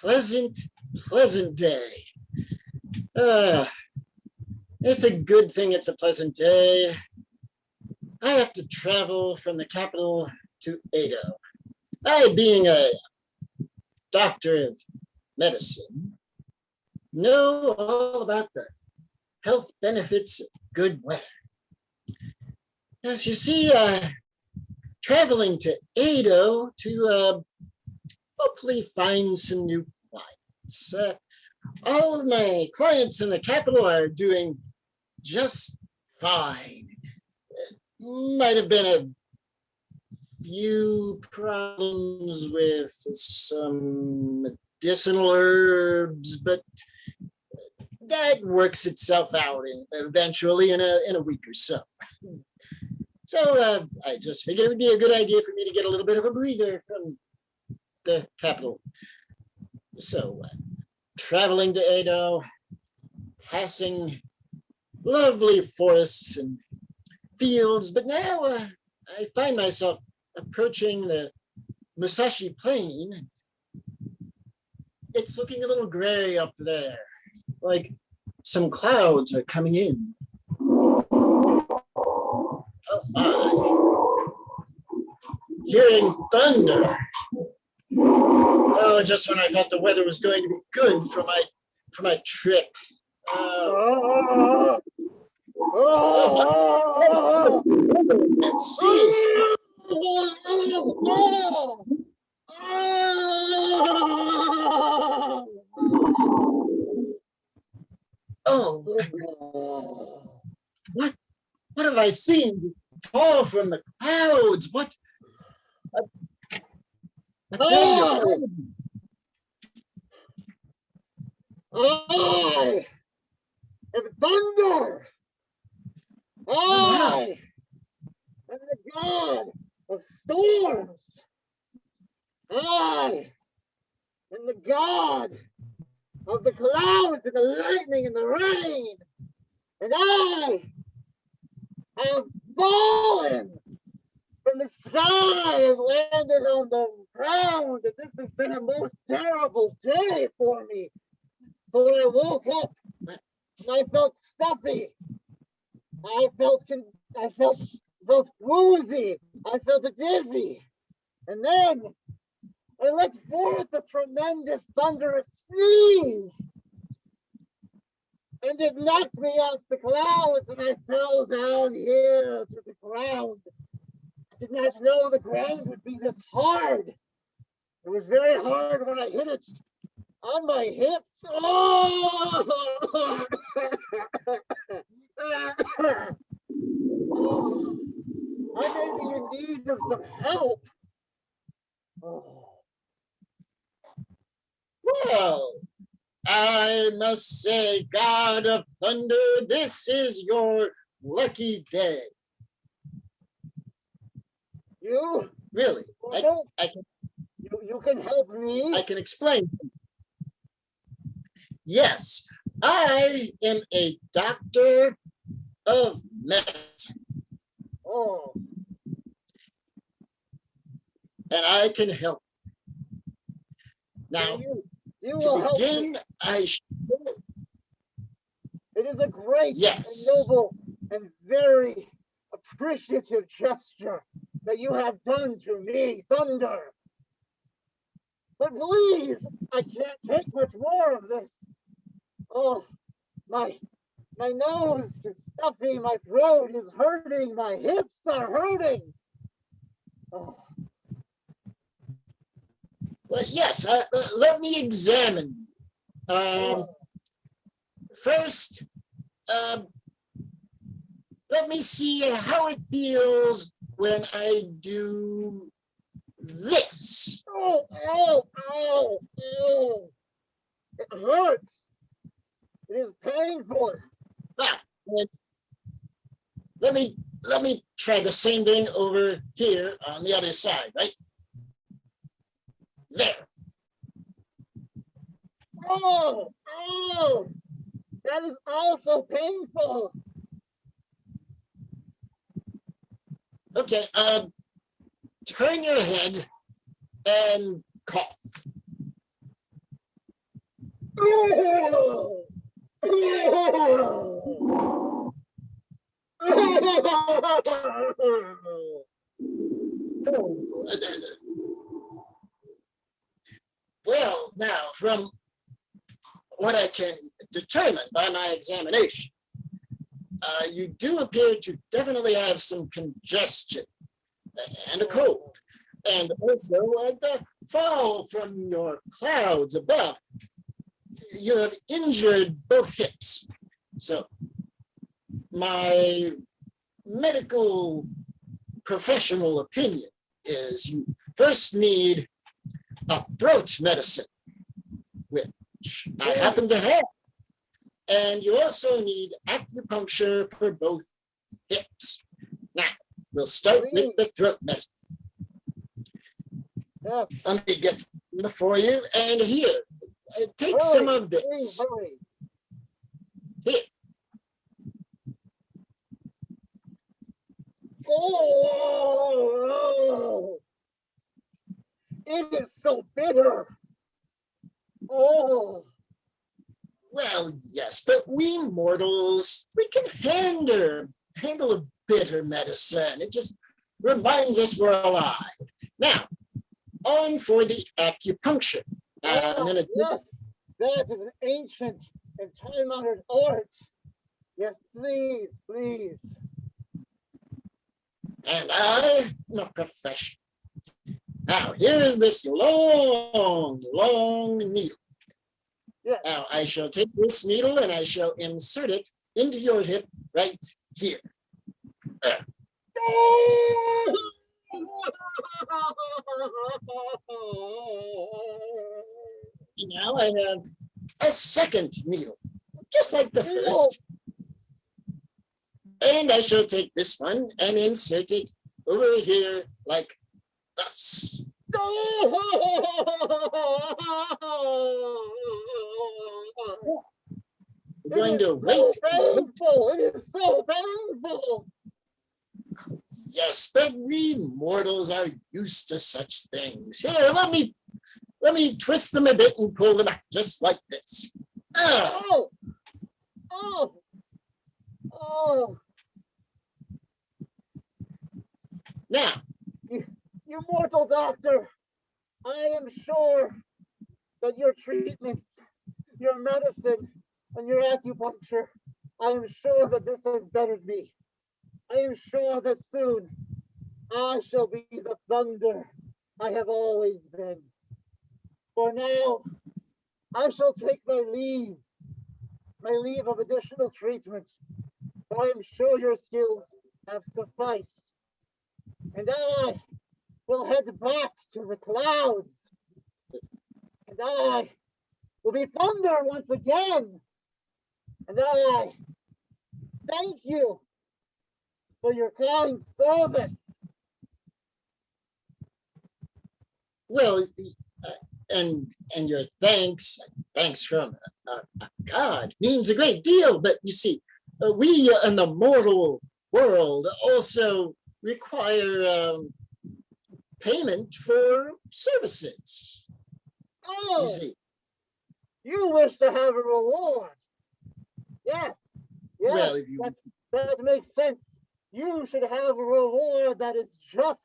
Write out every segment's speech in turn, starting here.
pleasant day. It's a good thing it's a pleasant day. I have to travel from the capital to Edo. I, being a doctor of medicine, know all about the health benefits of good weather. As you see, traveling to Edo to hopefully find some new clients. All of my clients in the capital are doing just fine. Might have been a few problems with some medicinal herbs, but that works itself out eventually in a week or so. So I just figured it would be a good idea for me to get a little bit of a breather from the capital. So traveling to Edo, passing lovely forests and fields, but now I find myself approaching the Musashi Plain. It's looking a little gray up there, like some clouds are coming in. Oh my. Hearing thunder. Oh, just when I thought the weather was going to be good for my trip. Let's see. Oh, what have I seen fall from the clouds? What? I am thunder. I am the god of storms. I am the god of the clouds and the lightning and the rain. And I have fallen from the sky and landed on the ground. And this has been a most terrible day for me. So when I woke up and I felt stuffy, I felt woozy, I felt dizzy, and then I let forth a tremendous thunderous sneeze, and it knocked me off the clouds, and I fell down here to the ground. I did not know the ground would be this hard. It was very hard when I hit it on my hips. Oh! Oh, I may be in need of some help. Oh. Well, I must say, God of Thunder, this is your lucky day. You? Really? You can help me? I can explain. Yes, I am a doctor of medicine. Oh. And I can help. Now, you will help begin, me. It is a great and noble and very appreciative gesture that you have done to me, Thunder. But please, I can't take much more of this. Oh, my nose is stuffy, my throat is hurting, my hips are hurting. Oh. Well, yes, let me examine. First, let me see how it feels when I do this. Oh, ow, ow, ow. It hurts. It is painful. Let me try the same thing over here on the other side, right? There. Oh, that is also painful. Okay, turn your head and cough. Well, now, from what I can determine by my examination, you do appear to definitely have some congestion and a cold, and also the fall from your clouds above. You have injured both hips. So my medical professional opinion is you first need a throat medicine, which I happen to have. And you also need acupuncture for both hips. Now, we'll start with the throat medicine. Let me get some for you. And here, take some of this. Here. Oh, it is so bitter. Oh. Well, yes, but we mortals, we can handle a bitter medicine. It just reminds us we're alive. Now, on for the acupuncture. Yes, that is an ancient and time-honored art. Yes, please, please. And I'm a professional. Now, here's this long needle. Yes. Now, I shall take this needle and I shall insert it into your hip right here. Now I have a second needle, just like the first. And I shall take this one and insert it over here like thus. We're going to wait. Painful. It is so painful. Yes, but we mortals are used to such things. Here, let me twist them a bit and pull them out, just like this. Oh. Now, you mortal doctor, I am sure that your treatments, your medicine, and your acupuncture, I am sure that this has bettered me. I am sure that soon I shall be the thunder I have always been. For now, I shall take my leave of additional treatment, for I am sure your skills have sufficed. And I will head back to the clouds, and I will be thunder once again. And I thank you for your kind service. Well, and your thanks from God means a great deal. But you see, we in the mortal world also require payment for services. Oh, you see. You wish to have a reward. Yes, Well, that makes sense. You should have a reward that is just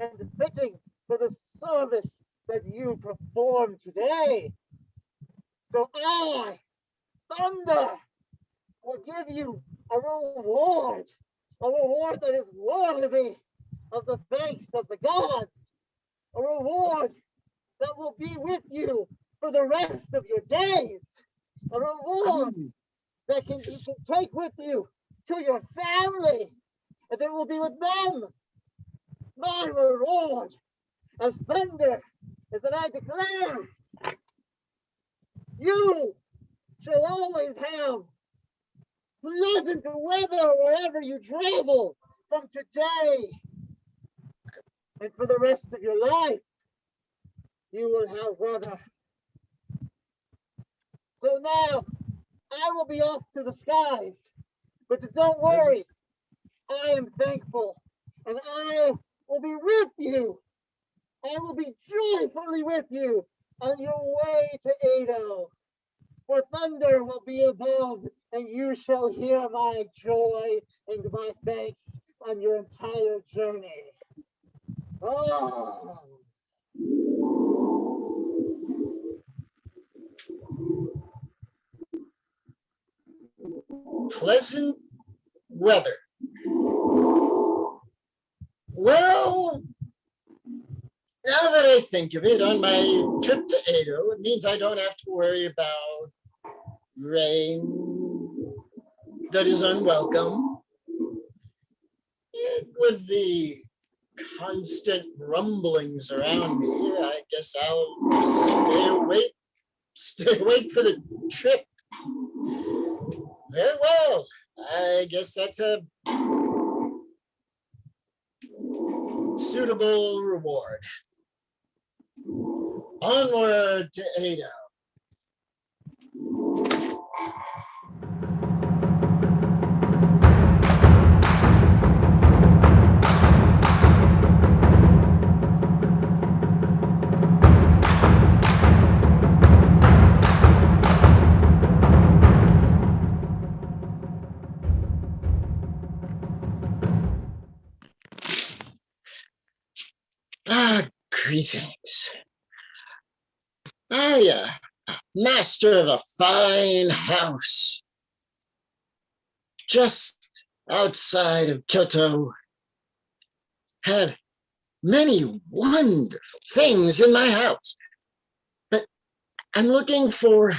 and fitting for the service that you perform today. So I, Thunder, will give you a reward that is worthy of the thanks of the gods, a reward that will be with you for the rest of your days, a reward that you can take with you to your family, and that will be with them. My reward as Thunder is that I declare you shall always have pleasant weather wherever you travel from today. And for the rest of your life, you will have weather. So now, I will be off to the skies. But don't worry, I am thankful, and I will be with you. I will be joyfully with you on your way to Edo. for thunder will be above, and you shall hear my joy and my thanks on your entire journey. Oh. Pleasant weather. Well, now that I think of it, on my trip to Edo, it means I don't have to worry about rain that is unwelcome. And with the constant rumblings around me, I guess I'll just stay awake for the trip. Very well. I guess that's a suitable reward. Onward to Edo. Greetings. I, master of a fine house just outside of Kyoto, have many wonderful things in my house, but I'm looking for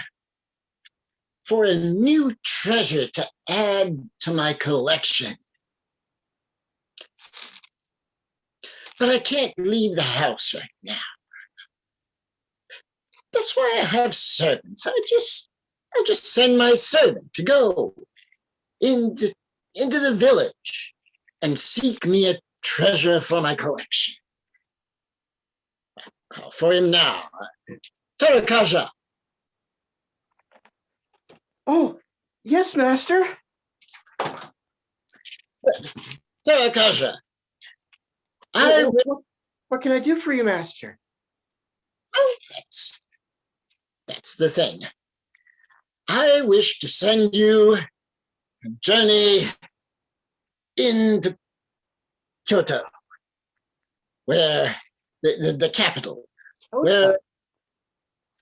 a new treasure to add to my collection. But I can't leave the house right now. That's why I have servants. I just send my servant to go into the village and seek me a treasure for my collection. I'll call for him now. Tarō'kaja. Oh, yes, master. Tarō'kaja. What can I do for you, master? Oh, that's the thing. I wish to send you a journey into Kyoto, where the capital, where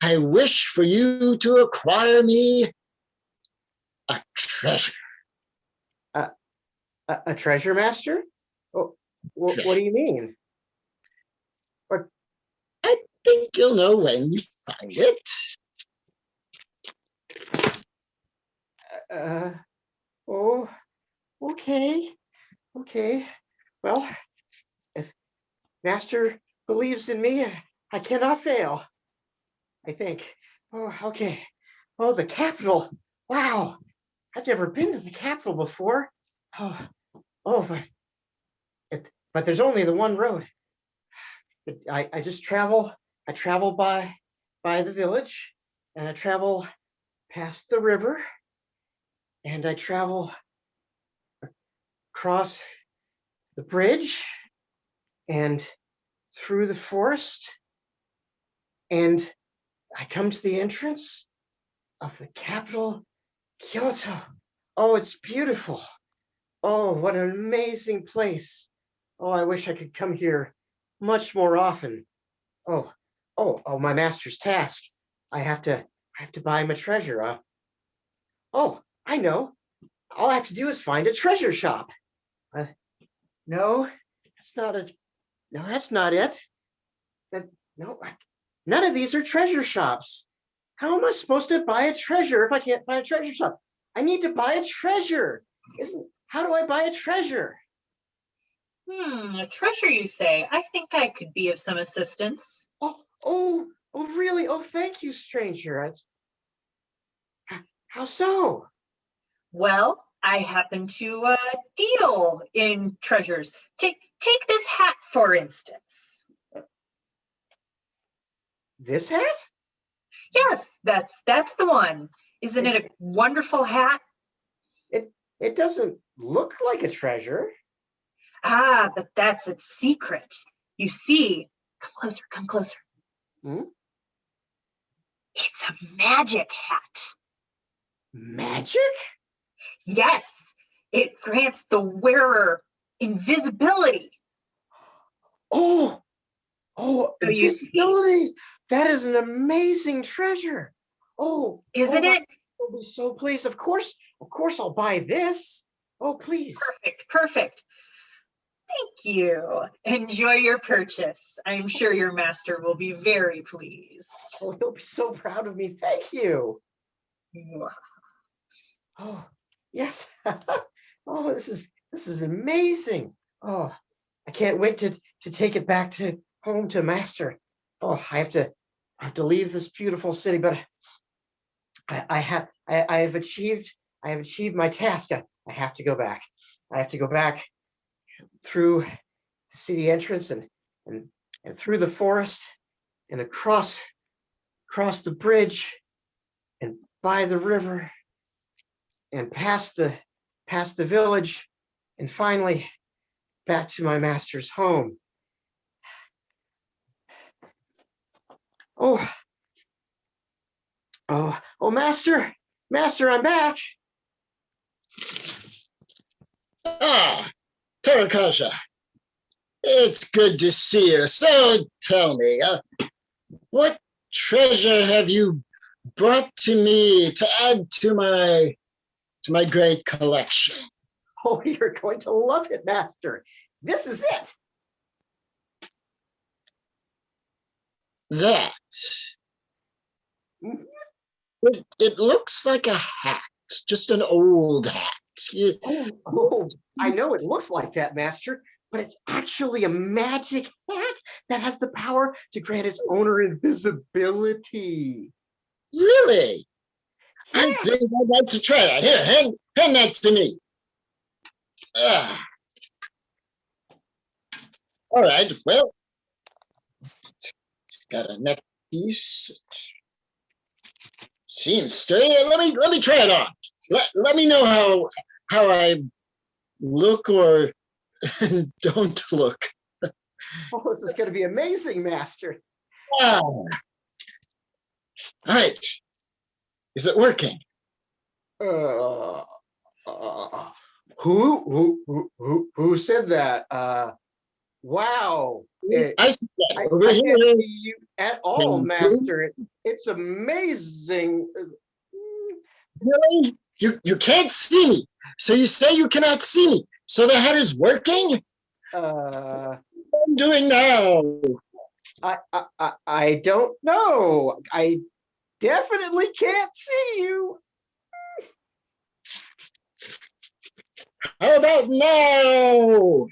I wish for you to acquire me a treasure. A treasure, master? Oh, what do you mean? I think you'll know when you find it. Oh, okay. Well, if master believes in me, I cannot fail, I think. Oh, okay. Oh, the capital. Wow. I've never been to the capital before. But there's only the one road. I just travel. I travel by the village, and I travel past the river, and I travel across the bridge and through the forest, and I come to the entrance of the capital, Kyoto. Oh, it's beautiful. Oh, what an amazing place. Oh, I wish I could come here much more often. Oh, my master's task. I have to buy him a treasure. Oh, I know. All I have to do is find a treasure shop. No, that's not it. None of these are treasure shops. How am I supposed to buy a treasure if I can't find a treasure shop? I need to buy a treasure. How do I buy a treasure? A treasure, you say? I think I could be of some assistance. Oh, really? Oh, thank you, stranger. How so? Well, I happen to deal in treasures. Take this hat, for instance. This hat? Yes, that's the one. Isn't it a wonderful hat? It doesn't look like a treasure. Ah, but that's its secret. You see, come closer. Hmm? It's a magic hat. Magic? Yes, it grants the wearer invisibility. Oh, So you see. invisibility. That is an amazing treasure. Oh, Isn't it? I'll be so pleased. Of course, I'll buy this. Oh, please. Perfect. Thank you. Enjoy your purchase. I'm sure your master will be very pleased. Oh, he'll be so proud of me. Thank you. Mwah. Oh, yes. Oh, this is amazing. Oh, I can't wait to take it back to home to master. Oh, I have to leave this beautiful city, but I have achieved my task. I have to go back. I have to go back through the city entrance and through the forest and across the bridge and by the river and past the village and finally back to my master's home. Oh, master, I'm back. Ah, Tarō'kaja, it's good to see you. So tell me, what treasure have you brought to me to add to my great collection? Oh, you're going to love it, master. This is it. That. It looks like a hat, just an old hat. Oh, I know it looks like that, master, but it's actually a magic hat that has the power to grant its owner invisibility. Really? Yeah. I think I'd like to try that. Here, hand that to me. All right, well, it's got a neck piece. Seems sturdy. Let me try it on. Let me know how I look or don't look. Oh, this is going to be amazing, master. Wow. All right. Is it working? Who said that? Wow. I see that I over can't here. see you at all, master. It's amazing. Really? You can't see me. So you say you cannot see me. So the hat is working? Uh, What I'm doing now. I don't know. I definitely can't see you. How about now?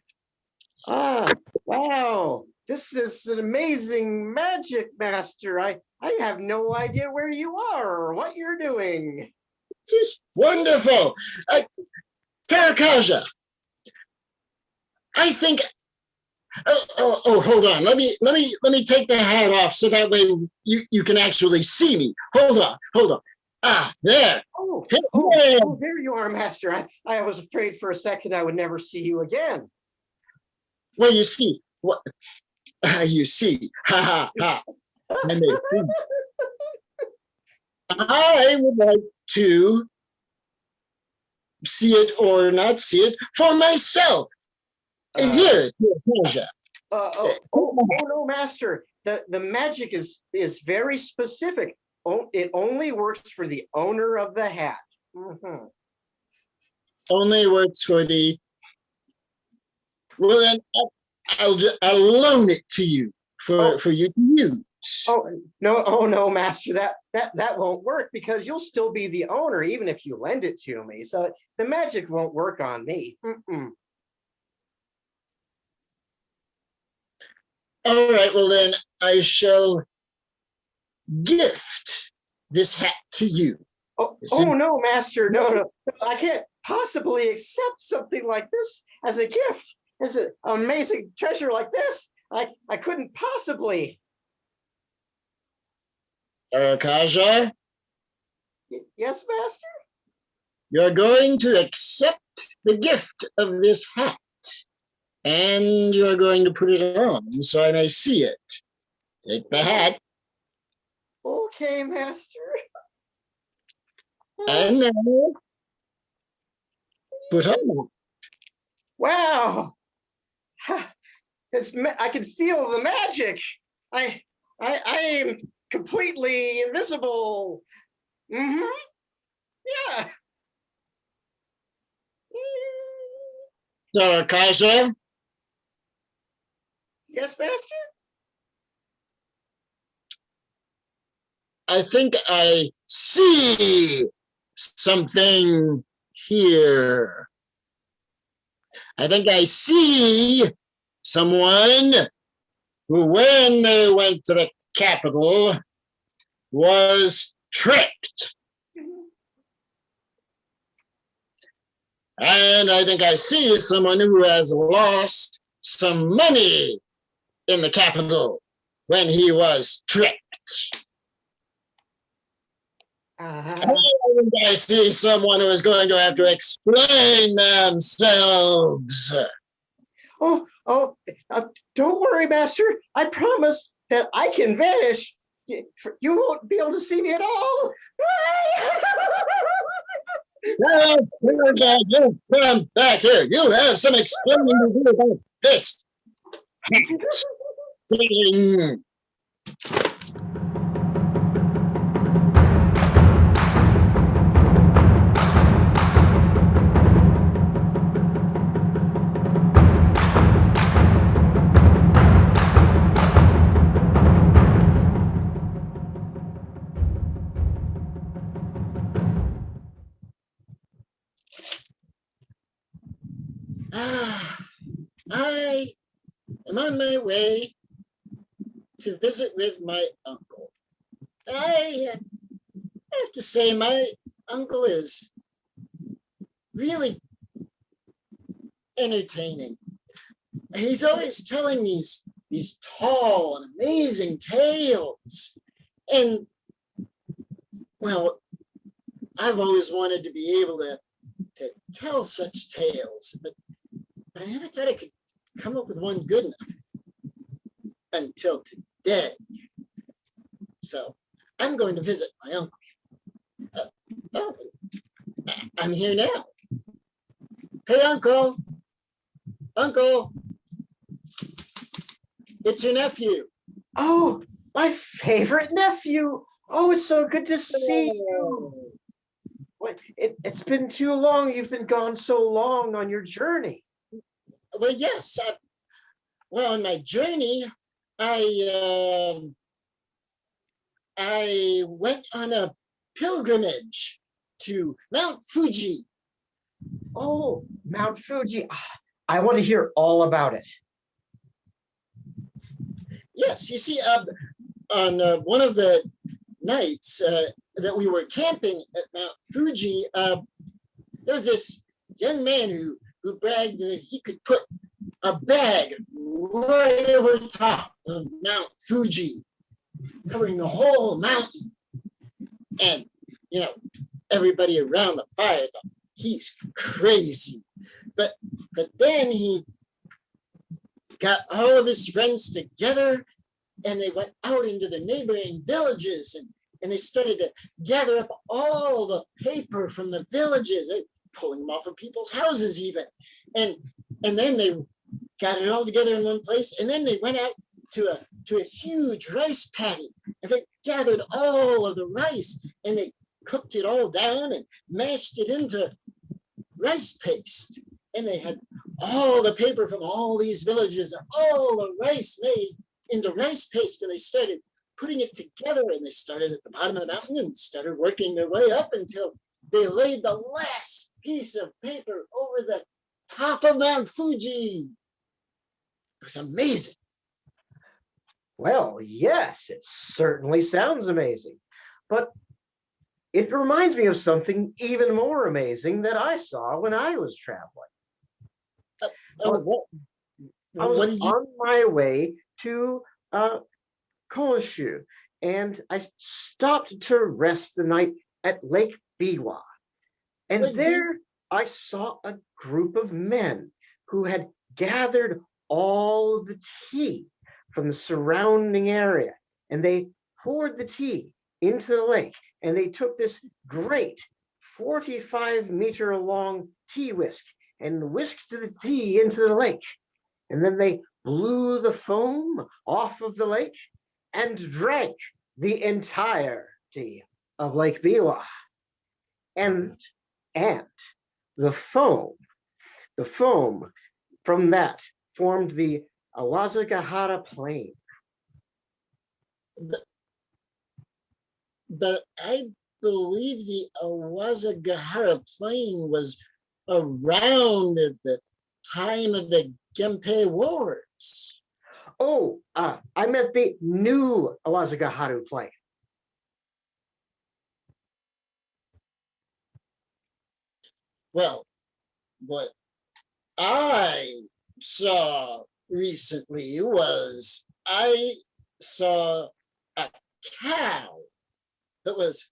Ah, wow. This is an amazing magic, master. I have no idea where you are or what you're doing. This is wonderful. Tarō'kaja, I think. Oh, hold on. Let me take the hat off so that way you can actually see me. Hold on. Ah, there. Oh, Hey. there you are, master. I was afraid for a second I would never see you again. Well, you see what you see. Ha. I may see. I would like to see it or not see it for myself. Here, Tarō'kaja. No, master. The magic is very specific. It only works for the owner of the hat. Mm-hmm. Only works for the. Well, then I'll loan it to you for you to use. No, master. That won't work because you'll still be the owner even if you lend it to me. So the magic won't work on me. Mm-mm. All right, well then I shall gift this hat to you. No, master. No. I can't possibly accept something like this as a gift. As an amazing treasure like this. I couldn't possibly. Tarō'kaja, Yes, master? you're going to accept the gift of this hat. And you're going to put it on so I may see it. Take the hat. Okay, master. And now, put on. Wow. I can feel the magic. I am completely invisible. Mm-hmm. Yeah. Tarō'kaja, Yes, master? I think I see something here. I think I see someone who, when they went to the capital, was tricked. And I think I see someone who has lost some money in the capital when he was tricked. I think I see someone who is going to have to explain themselves. Don't worry, master. I promise that I can vanish. You won't be able to see me at all. Now, you come back here. You have some explaining to do about this. I am on my way to visit with my uncle. I have to say, my uncle is really entertaining. He's always telling these tall and amazing tales. And, well, I've always wanted to be able to tell such tales, but I never thought I could come up with one good enough until today. So I'm going to visit my uncle. I'm here now. Hey, Uncle. Uncle. It's your nephew. Oh, my favorite nephew. Oh, it's so good to see you. It's been too long. You've been gone so long on your journey. Well, yes. Well, on my journey, I went on a pilgrimage to Mount Fuji. Oh, Mount Fuji. I want to hear all about it. Yes, you see, on one of the nights that we were camping at Mount Fuji, there was this young man who bragged that he could put a bag right over top of Mount Fuji, covering the whole mountain. And, you know, everybody around the fire thought, he's crazy. But then he got all of his friends together and they went out into the neighboring villages and they started to gather up all the paper from the villages, they pulling them off of people's houses even. And then they got it all together in one place. And then they went out to a huge rice paddy and they gathered all of the rice and they cooked it all down and mashed it into rice paste. And they had all the paper from all these villages, all the rice made into rice paste, and they started putting it together, and they started at the bottom of the mountain and started working their way up until they laid the last piece of paper over the top of Mount Fuji. It was amazing. Well, yes, it certainly sounds amazing, but it reminds me of something even more amazing that I saw when I was traveling. I was on my way to Kōshu, and I stopped to rest the night at Lake Biwa. And there I saw a group of men who had gathered all the tea from the surrounding area, and they poured the tea into the lake, and they took this great 45-meter long tea whisk and whisked the tea into the lake. And then they blew the foam off of the lake and drank the entirety of Lake Biwa. And the foam from that formed the Awazagahara Plain. But I believe the Awazagahara Plain was around at the time of the Genpei Wars. Oh, I meant the new Awazagaharu Plain. Well, what I saw recently was I saw a cow that was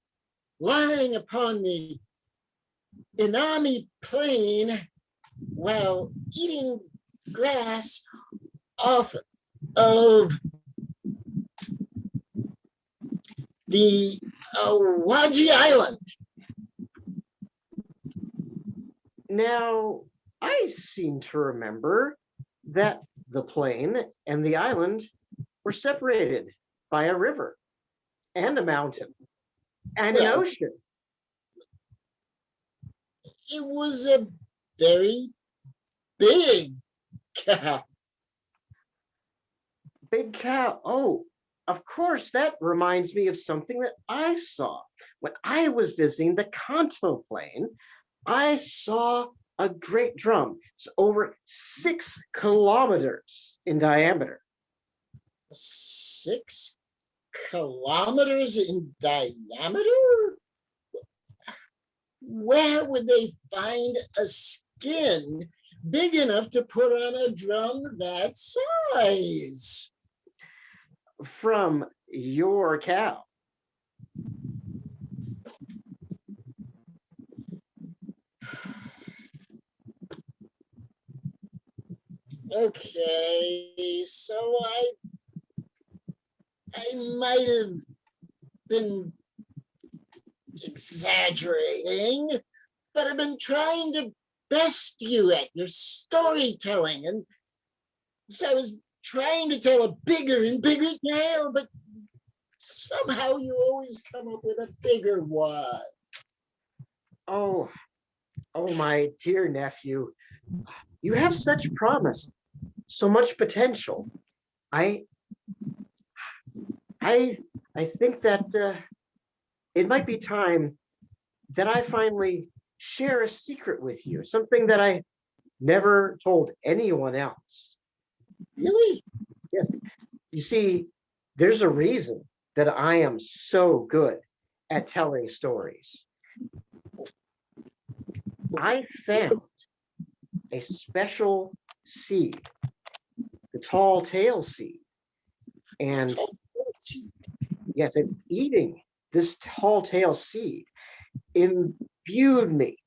lying upon the Inami Plain while eating grass off of the Waji Island. Now, I seem to remember that the plain and the island were separated by a river and a mountain and an ocean. It was a very big cow. Big cow. Oh, of course, that reminds me of something that I saw. When I was visiting the Kanto Plain, I saw a great drum. It's over 6 kilometers in diameter. 6 kilometers in diameter? Where would they find a skin big enough to put on a drum that size? From your cow. Okay, so I might have been exaggerating, but I've been trying to best you at your storytelling, and so I was trying to tell a bigger and bigger tale, but somehow you always come up with a bigger one. Oh, my dear nephew, you have such promise, so much potential. I think that it might be time that I finally share a secret with you, something that I never told anyone else. Really? Yes. You see, there's a reason that I am so good at telling stories. I found a special seed, the tall tail seed. And yes, and eating this tall tail seed imbued me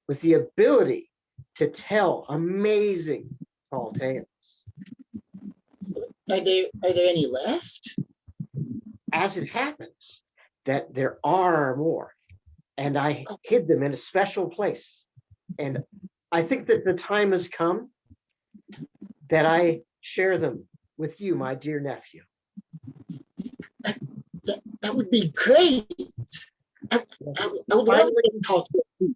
with the ability to tell amazing tall tales. Are there any left? As it happens, that there are more, and I hid them in a special place. And I think that the time has come that I share them with you, my dear nephew. That would be great. I would love to talk to you.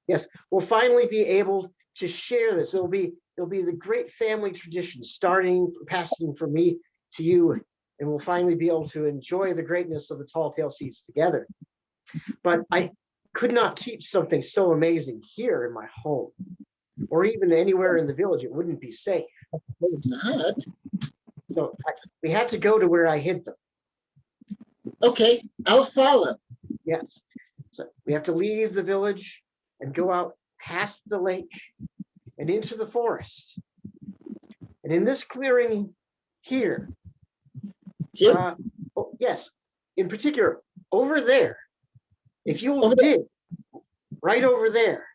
Yes, we'll finally be able to share this. It'll be the great family tradition, passing from me to you, and we'll finally be able to enjoy the greatness of the tall tale seeds together. But I could not keep something so amazing here in my home, or even anywhere in the village. It wouldn't be safe. It's not. So we had to go to where I hid them. Okay, I'll follow. Yes. So we have to leave the village and go out past the lake and into the forest. And in this clearing here, yes, in particular, over there, if you'll dig right over there.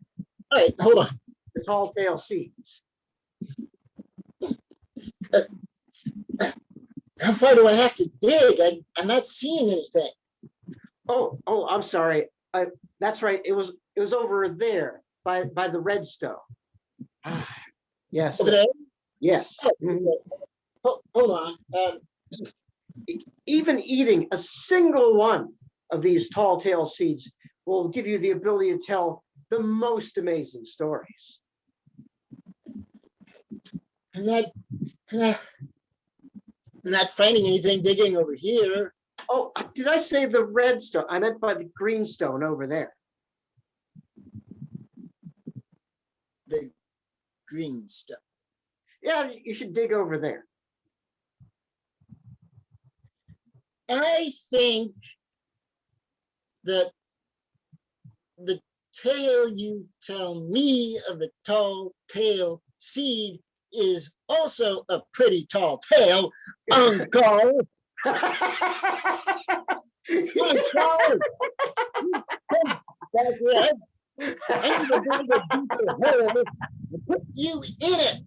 All right, hold on. The tall tale seeds. How far do I have to dig? I'm not seeing anything. Oh, I'm sorry. That's right. It was over there by the redstone. Ah, yes. Over there? Yes. Mhm. Hold on. Even eating a single one of these tall tale seeds will give you the ability to tell the most amazing stories. I'm not finding anything digging over here. Oh, did I say the red stone? I meant by the green stone over there. The green stuff. Yeah, you should dig over there. I think that the tale you tell me of the tall tale seed is also a pretty tall tale, Uncle. Uncle! That's right. I'm going to dig a deeper hole and put you in it.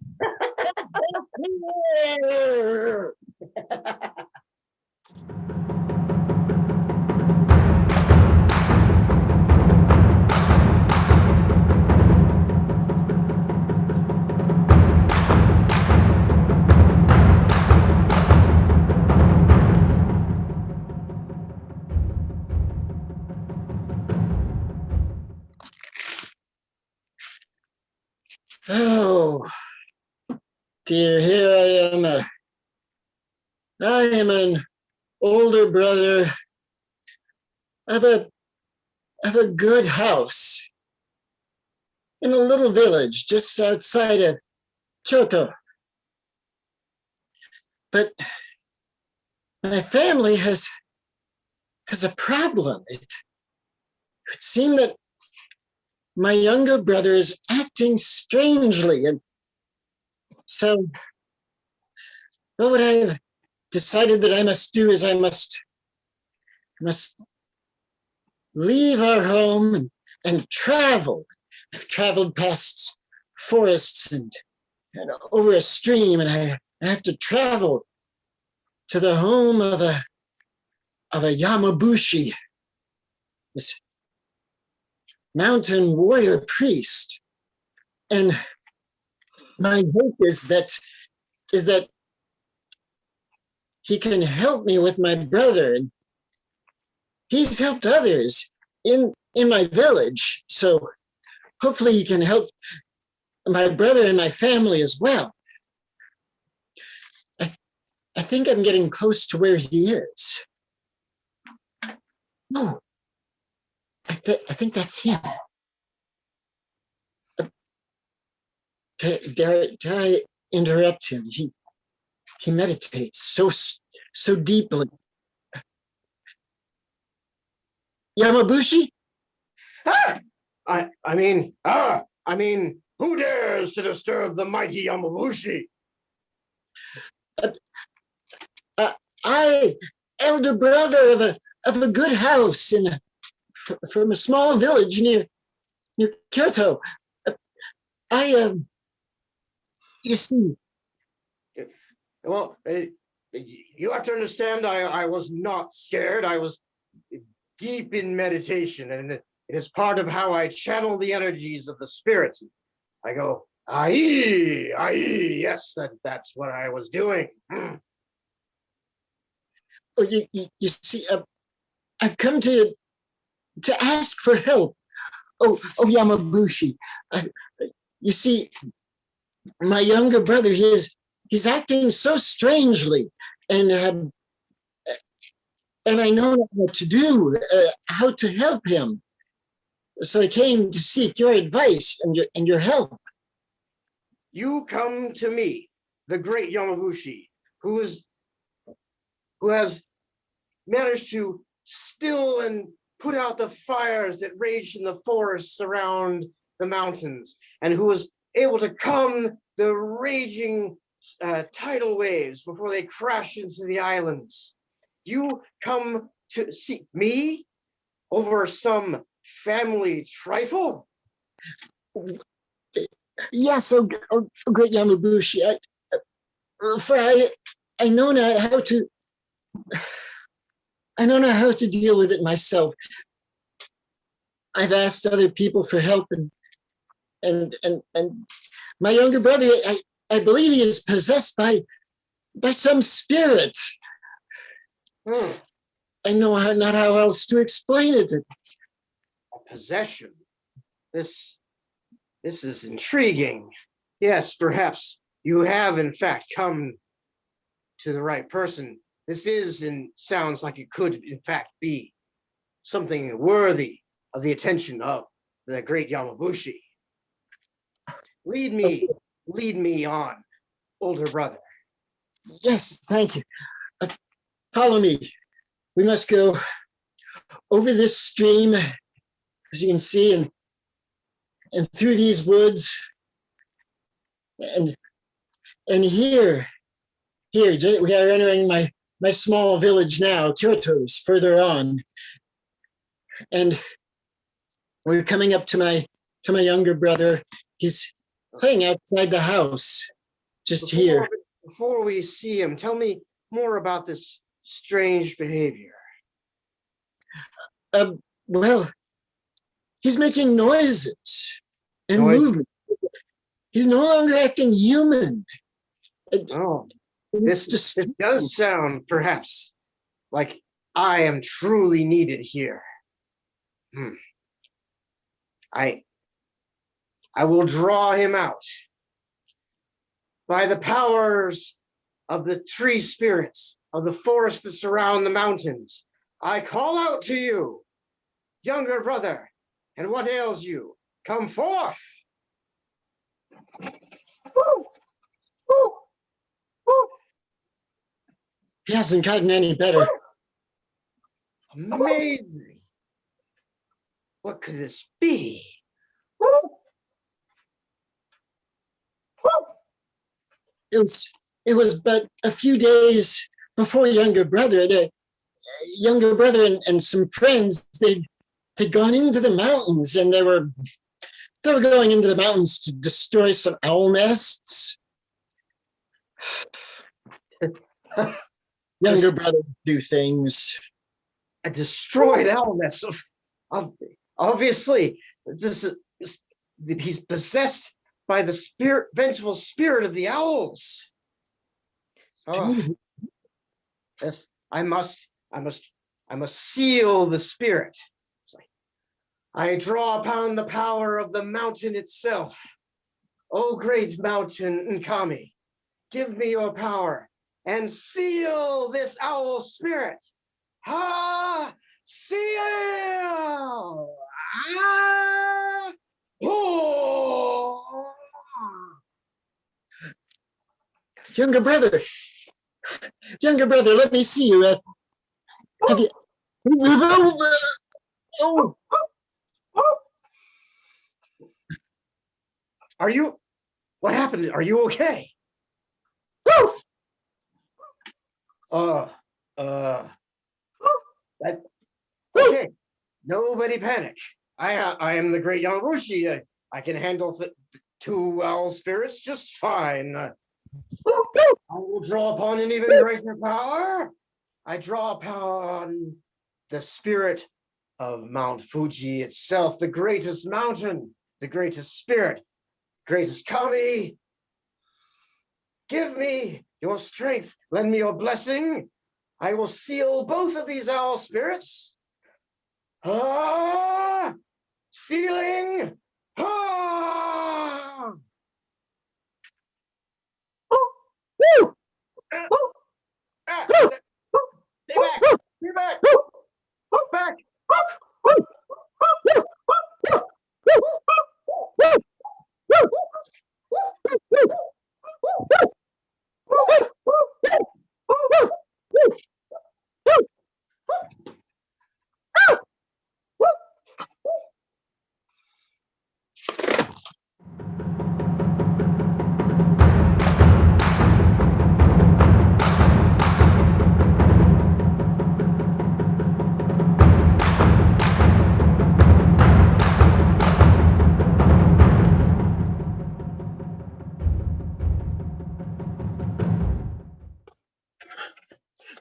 Oh, dear, here I am. I am an older brother of a good house in a little village just outside of Kyoto. But my family has a problem. It would seem that my younger brother is acting strangely, and so what I have decided that I must do is I must leave our home and travel. I've traveled past forests and over a stream, and I have to travel to the home of a Yamabushi, this mountain warrior priest. And my hope is that he can help me with my brother, and he's helped others in my village, so hopefully he can help my brother and my family as well. I think I'm getting close to where he is. No, I think that's him. Dare I interrupt him? He meditates so deeply. Yamabushi? I mean, who dares to disturb the mighty Yamabushi? I, elder brother of a good house from a small village near Kyoto. You see. Well, you have to understand, I was not scared. I was deep in meditation, and it is part of how I channel the energies of the spirits. I go, ai, yes, that's what I was doing. Oh, you see, I've come to ask for help. Oh, Yamabushi. You see, my younger brother, he's acting so strangely, and I know not what to do, how to help him. So I came to seek your advice and your help. You come to me, the great Yamabushi, who has managed to still and put out the fires that raged in the forests around the mountains, and who was able to calm the raging tidal waves before they crash into the islands. You come to seek me over some family trifle? Yes, great Yamabushi. I know not how to I don't know how to deal with it myself. I've asked other people for help, and my younger brother, I believe he is possessed by some spirit. I know not how else to explain it. A possession. This is intriguing. Yes, perhaps you have in fact come to the right person. This sounds like it could in fact be something worthy of the attention of the great Yamabushi. Lead me on, older brother. Yes, thank you. Follow me. We must go over this stream, as you can see, and through these woods, and here we are entering my small village now. Kyoto's further on, and we're coming up to my younger brother. He's playing outside the house, just here. Before we see him, tell me more about this strange behavior. Well, he's making noises and movement. He's no longer acting human. Oh, this does sound perhaps like I am truly needed here. I will draw him out by the powers of the tree spirits of the forest that surround the mountains. I call out to you, younger brother, and what ails you? Come forth. He hasn't gotten any better. Amazing. What could this be? It was but a few days before younger brother. The younger brother and some friends, they'd gone into the mountains, and they were going into the mountains to destroy some owl nests. Younger brother do things. A destroyed owl nest. Obviously, he's possessed by the vengeful spirit of the owls. Oh, yes, I must seal the spirit. I draw upon the power of the mountain itself. O great mountain Nkami, give me your power and seal this owl spirit. Ha! Seal! Ah! Oh! Younger brother, let me see you. Have you? Oh. Are you? What happened? Are you okay? Okay. Nobody panic. I am the great Yamabushi. I can handle 2 owl spirits just fine. I will draw upon an even greater power. I draw upon the spirit of Mount Fuji itself, the greatest mountain, the greatest spirit, greatest Kami. Give me your strength. Lend me your blessing. I will seal both of these owl spirits. Ah! Sealing! Ah! Woo! Stay back! Stay back! Back!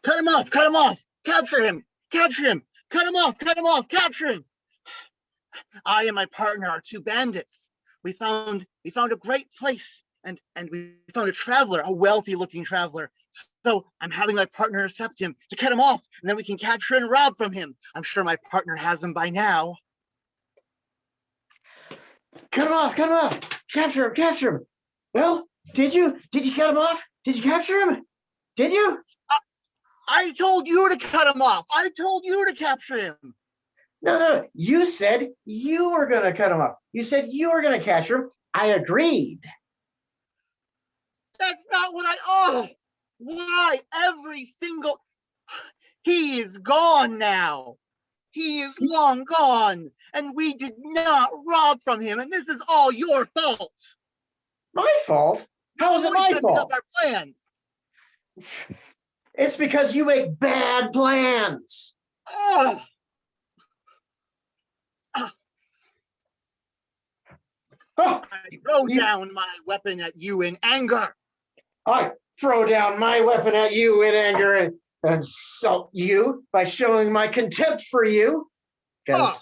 Cut him off! Cut him off! Capture him! Capture him! Cut him off! Cut him off! Capture him! I and my partner are two bandits. We found a great place, and we found a traveler, a wealthy-looking traveler. So I'm having my partner intercept him to cut him off, and then we can capture and rob from him. I'm sure my partner has him by now. Cut him off! Cut him off! Capture him! Capture him! Well, did you cut him off? Did you capture him? Did you? I told you to cut him off. I told you to capture him. No. You said you were gonna cut him off. You said you were gonna capture him. I agreed. That's not what oh, why every single, he is gone now. He is long gone, and we did not rob from him, and this is all your fault. My fault? How is it my fault? Up our plans. It's because you make bad plans. Oh. Oh, I throw down my weapon at you in anger. I throw down my weapon at you in anger and insult you by showing my contempt for you. Oh,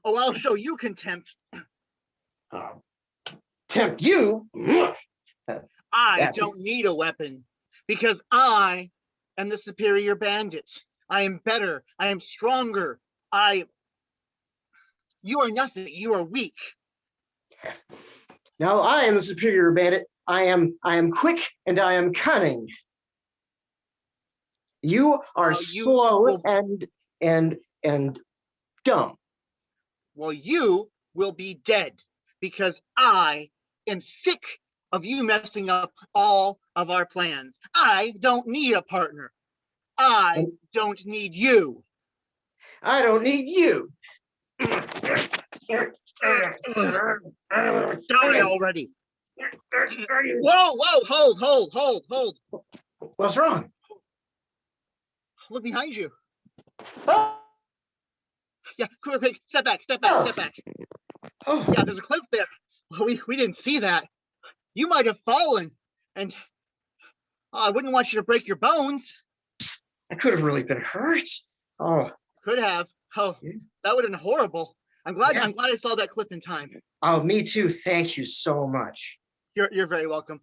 I'll show you contempt. Tempt you? I don't need a weapon because I am the superior bandit. I am better. I am stronger. You are nothing. You are weak. Now I am the superior bandit. I am quick and I am cunning. You are slow and dumb. Well, you will be dead because I am sick of you messing up all of our plans. I don't need a partner. I don't need you. I don't need you. Die already. Whoa, hold. What's wrong? Look behind you. Oh. Yeah, quick, step back. Oh. Yeah, there's a cliff there. We didn't see that. You might have fallen, and I wouldn't want you to break your bones. I could have really been hurt. Oh. Could have. Oh, that would have been horrible. I'm glad I saw that cliff in time. Oh, me too. Thank you so much. You're very welcome.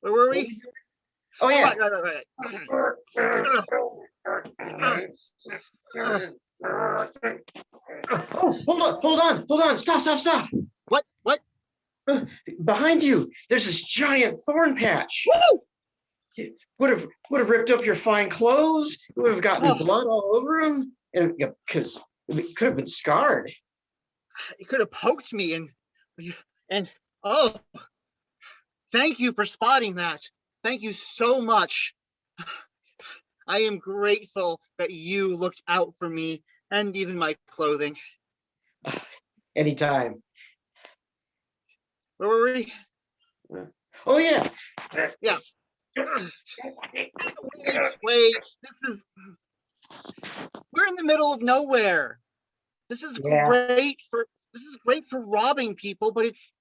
Where were we? Oh yeah. Right. Oh, hold on. Stop. What? Behind you, there's this giant thorn patch. Woo! It would have ripped up your fine clothes. It would have gotten blood all over them, and because it could have been scarred. It could have poked me, and oh, thank you for spotting that. Thank you so much. I am grateful that you looked out for me and even my clothing. Anytime. Where were we? Oh yeah. Yeah. Wait. We're in the middle of nowhere. This is great for robbing people, but it's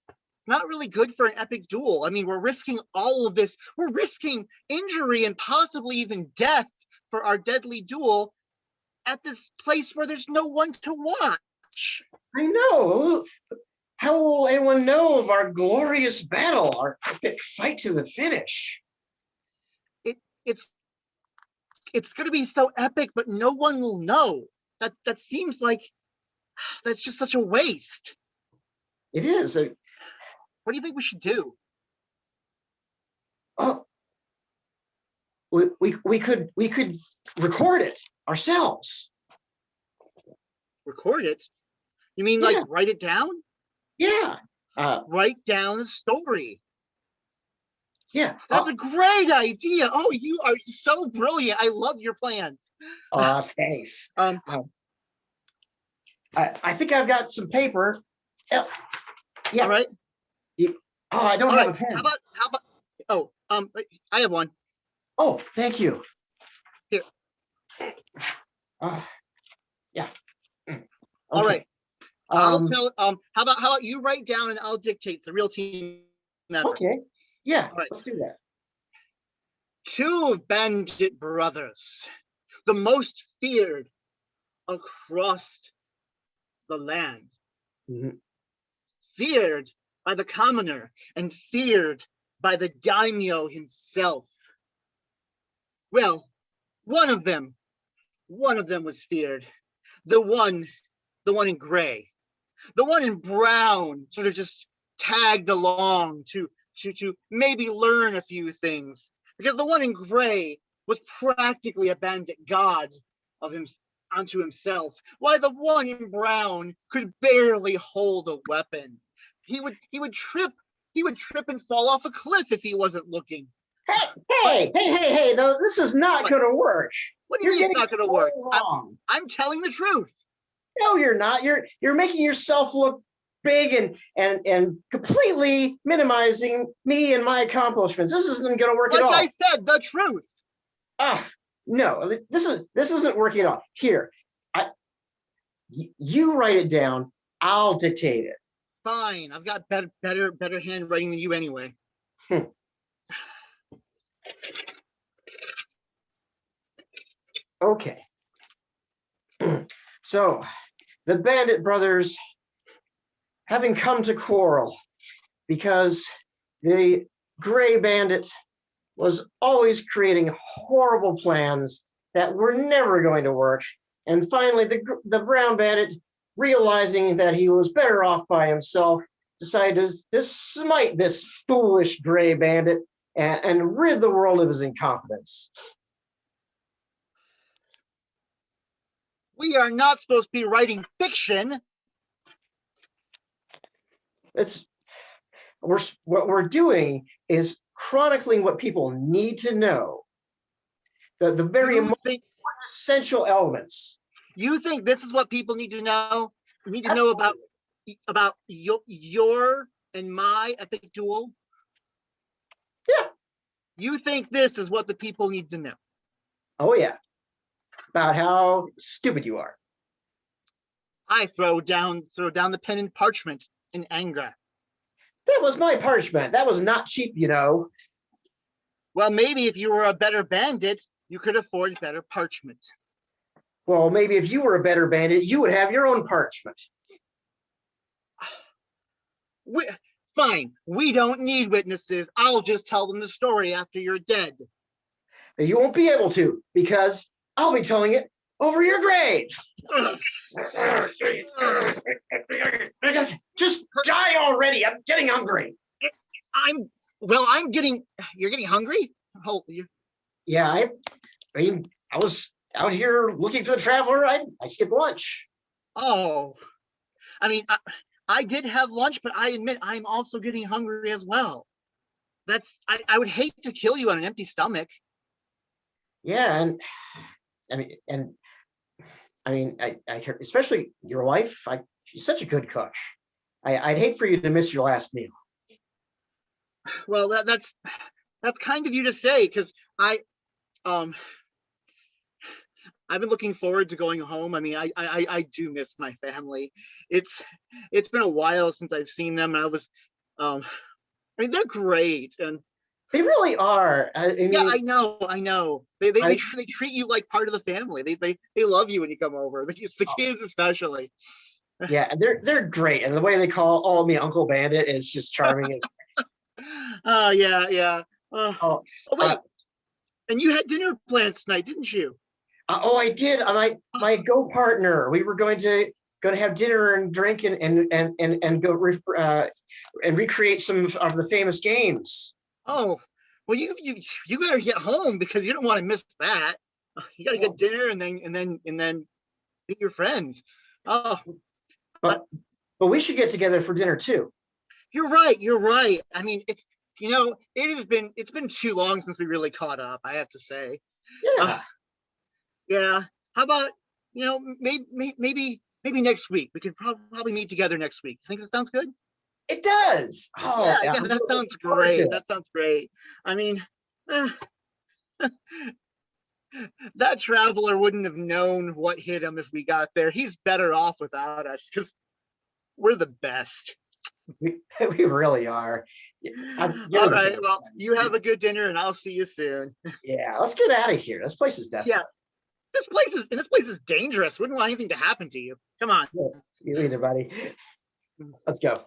not really good for an epic duel. I mean, we're risking all of this. We're risking injury and possibly even death for our deadly duel at this place where there's no one to watch. I know. How will anyone know of our glorious battle, our epic fight to the finish? It's going to be so epic, but no one will know. That seems like that's just such a waste. It is. What do you think we should do? Oh, we could record it ourselves. Record it? You mean like write it down? Yeah. Write down the story. Yeah. That's a great idea. Oh, you are so brilliant. I love your plans. Thanks. I think I've got some paper. Yeah. All right. I don't have a pen. How about? I have one. Oh, thank you. Here. Yeah. Okay. All right. I'll tell. How about you write down and I'll dictate. It's a real team effort. Okay. Yeah. Right. Let's do that. Two bandit brothers the most feared across the land. Mhm. Feared by the commoner and feared by the daimyo himself. Well, one of them was feared. The one in gray. The one in brown sort of just tagged along to maybe learn a few things. Because the one in gray was practically a bandit god of him unto himself, while the one in brown could barely hold a weapon. He would trip and fall off a cliff if he wasn't looking. Hey, no, this is not going to work. What do you mean it's not going to work? Wrong. I'm telling the truth. No, you're not. You're making yourself look big and completely minimizing me and my accomplishments. This isn't going to work at all. Like I said, the truth. No, this isn't working at all. Here, you write it down. I'll dictate it. Fine. I've got better handwriting than you anyway. Okay. So, the Bandit brothers, having come to quarrel because the Gray Bandit was always creating horrible plans that were never going to work, and finally the Brown Bandit, realizing that he was better off by himself, decided to smite this foolish Gray Bandit and rid the world of his incompetence. We are not supposed to be writing fiction. What we're doing is chronicling what people need to know. The very essential elements. You think this is what people need to know? Need to know about your and my epic duel? Yeah. You think this is what the people need to know? Oh yeah. About how stupid you are. I throw down the pen and parchment in anger. That was my parchment. That was not cheap, you know. Well, maybe if you were a better bandit, you could afford better parchment. Well, maybe if you were a better bandit, you would have your own parchment. Fine. We don't need witnesses. I'll just tell them the story after you're dead. You won't be able to, because I'll be telling it over your grave. Just die already. I'm getting hungry. You're getting hungry? Yeah, I mean, I was out here looking for the traveler. I skipped lunch. Oh, I mean, I did have lunch, but I admit I'm also getting hungry as well. I would hate to kill you on an empty stomach. Yeah, and I mean, I hear, especially your wife. She's such a good cook. I'd hate for you to miss your last meal. Well, that's kind of you to say, because I've been looking forward to going home. I mean, I do miss my family. It's been a while since I've seen them. I mean, they're great, and they really are. Yeah, I know. They treat you like part of the family. They love you when you come over. The kids especially. Yeah, they're great, and the way they call me Uncle Bandit is just charming. Oh yeah. Oh wait, and you had dinner plans tonight, didn't you? I did. My go partner. We were going to have dinner and drink and go and recreate some of the famous games. Oh, well, you better get home, because you don't want to miss that. You got to get dinner and then meet your friends. Oh, but we should get together for dinner too. You're right. I mean, it's been too long since we really caught up, I have to say. Yeah. Yeah. How about maybe next week we could probably meet together next week. Think that sounds good? It does. Oh, yeah, that sounds great. That sounds great. I mean, that traveler wouldn't have known what hit him if we got there. He's better off without us, because we're the best. We really are. All right. Well, you have a good dinner, and I'll see you soon. Yeah, let's get out of here. This place is desolate. Yeah. This place is dangerous. Wouldn't want anything to happen to you. Come on. You either, buddy. Let's go.